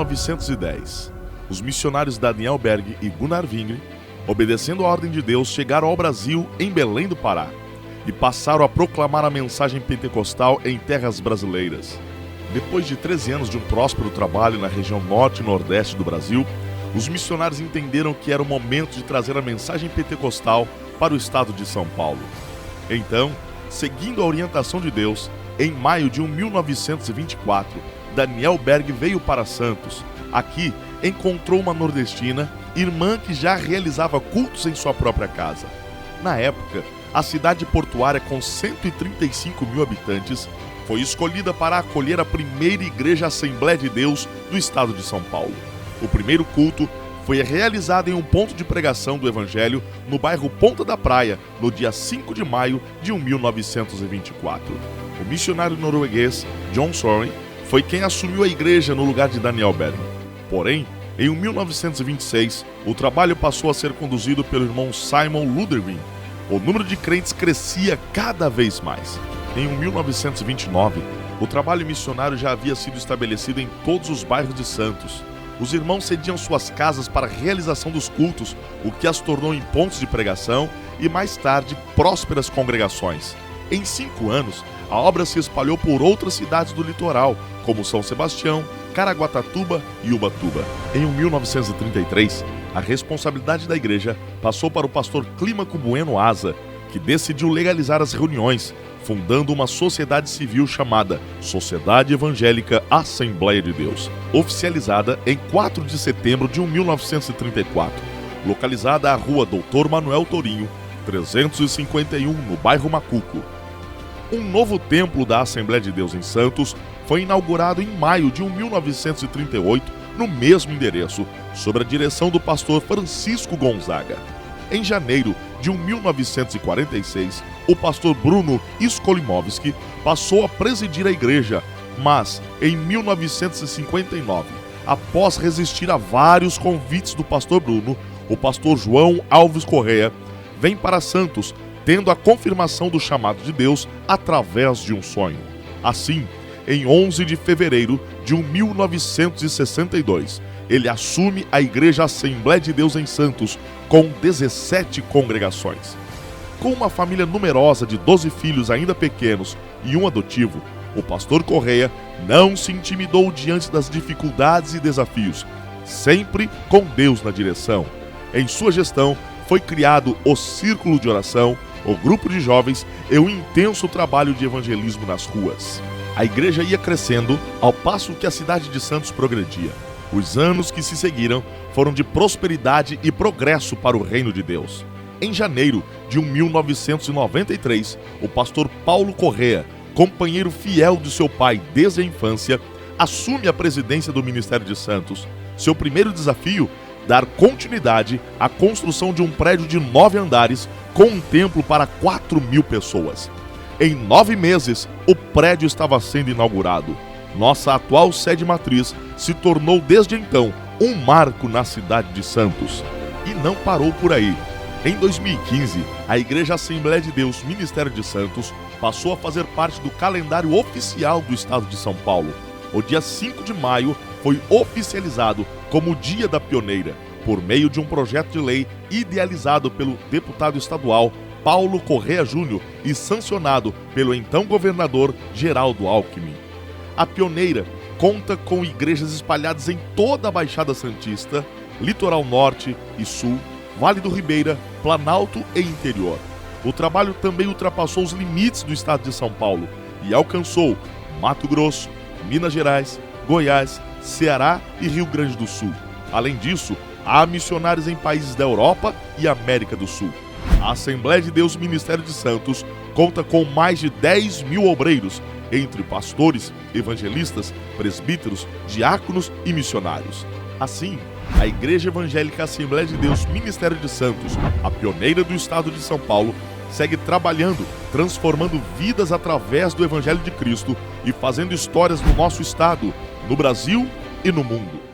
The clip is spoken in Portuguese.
1910, os missionários Daniel Berg e Gunnar Wingre, obedecendo a ordem de Deus, chegaram ao Brasil em Belém do Pará e passaram a proclamar a mensagem pentecostal em terras brasileiras. Depois de 13 anos de um próspero trabalho na região norte e nordeste do Brasil, os missionários entenderam que era o momento de trazer a mensagem pentecostal para o estado de São Paulo. Então, seguindo a orientação de Deus, em maio de 1924, Daniel Berg veio para Santos. Aqui, encontrou uma nordestina, irmã que já realizava cultos em sua própria casa. Na época, a cidade portuária, com 135 mil habitantes, foi escolhida para acolher a primeira Igreja Assembleia de Deus do estado de São Paulo. O primeiro culto foi realizado em um ponto de pregação do Evangelho no bairro Ponta da Praia, no dia 5 de maio de 1924. O missionário norueguês John Soren foi quem assumiu a igreja no lugar de Daniel Berg. Porém, em 1926, o trabalho passou a ser conduzido pelo irmão Simon Ludwig. O número de crentes crescia cada vez mais. Em 1929, o trabalho missionário já havia sido estabelecido em todos os bairros de Santos. Os irmãos cediam suas casas para a realização dos cultos, o que as tornou em pontos de pregação e, mais tarde, prósperas congregações. Em 5 anos, a obra se espalhou por outras cidades do litoral, como São Sebastião, Caraguatatuba e Ubatuba. Em 1933, a responsabilidade da igreja passou para o pastor Clímaco Bueno Asa, que decidiu legalizar as reuniões, fundando uma sociedade civil chamada Sociedade Evangélica Assembleia de Deus, oficializada em 4 de setembro de 1934, localizada à rua Doutor Manuel Torinho, 351, no bairro Macuco. Um novo templo da Assembleia de Deus em Santos foi inaugurado em maio de 1938, no mesmo endereço, sob a direção do pastor Francisco Gonzaga. Em janeiro de 1946, o pastor Bruno Skolimowski passou a presidir a igreja, mas em 1959, após resistir a vários convites do pastor Bruno, o pastor João Alves Correia vem para Santos, tendo a confirmação do chamado de Deus através de um sonho. Assim, em 11 de fevereiro de 1962, ele assume a Igreja Assembleia de Deus em Santos, com 17 congregações. Com uma família numerosa de 12 filhos ainda pequenos e um adotivo, o pastor Correia não se intimidou diante das dificuldades e desafios, sempre com Deus na direção. Em sua gestão, foi criado o Círculo de Oração, o grupo de jovens e o intenso trabalho de evangelismo nas ruas. A igreja ia crescendo ao passo que a cidade de Santos progredia. Os anos que se seguiram foram de prosperidade e progresso para o reino de Deus. Em janeiro de 1993, o pastor Paulo Correia, companheiro fiel de seu pai desde a infância, assume a presidência do Ministério de Santos. Seu primeiro desafio: dar continuidade à construção de um prédio de 9 andares com um templo para 4.000 pessoas. Em 9 meses, o prédio estava sendo inaugurado. Nossa atual sede matriz se tornou desde então um marco na cidade de Santos. E não parou por aí. Em 2015, a Igreja Assembleia de Deus Ministério de Santos passou a fazer parte do calendário oficial do estado de São Paulo. O dia 5 de maio foi oficializado como o Dia da Pioneira, por meio de um projeto de lei idealizado pelo deputado estadual Paulo Correia Júnior e sancionado pelo então governador Geraldo Alckmin. A Pioneira conta com igrejas espalhadas em toda a Baixada Santista, Litoral Norte e Sul, Vale do Ribeira, Planalto e Interior. O trabalho também ultrapassou os limites do estado de São Paulo e alcançou Mato Grosso, Minas Gerais, Goiás, Ceará e Rio Grande do Sul. Além disso, há missionários em países da Europa e América do Sul. A Assembleia de Deus Ministério de Santos conta com mais de 10.000 obreiros, entre pastores, evangelistas, presbíteros, diáconos e missionários. Assim, a Igreja Evangélica Assembleia de Deus Ministério de Santos, a pioneira do estado de São Paulo, segue trabalhando, transformando vidas através do Evangelho de Cristo e fazendo histórias no nosso estado, no Brasil e no mundo.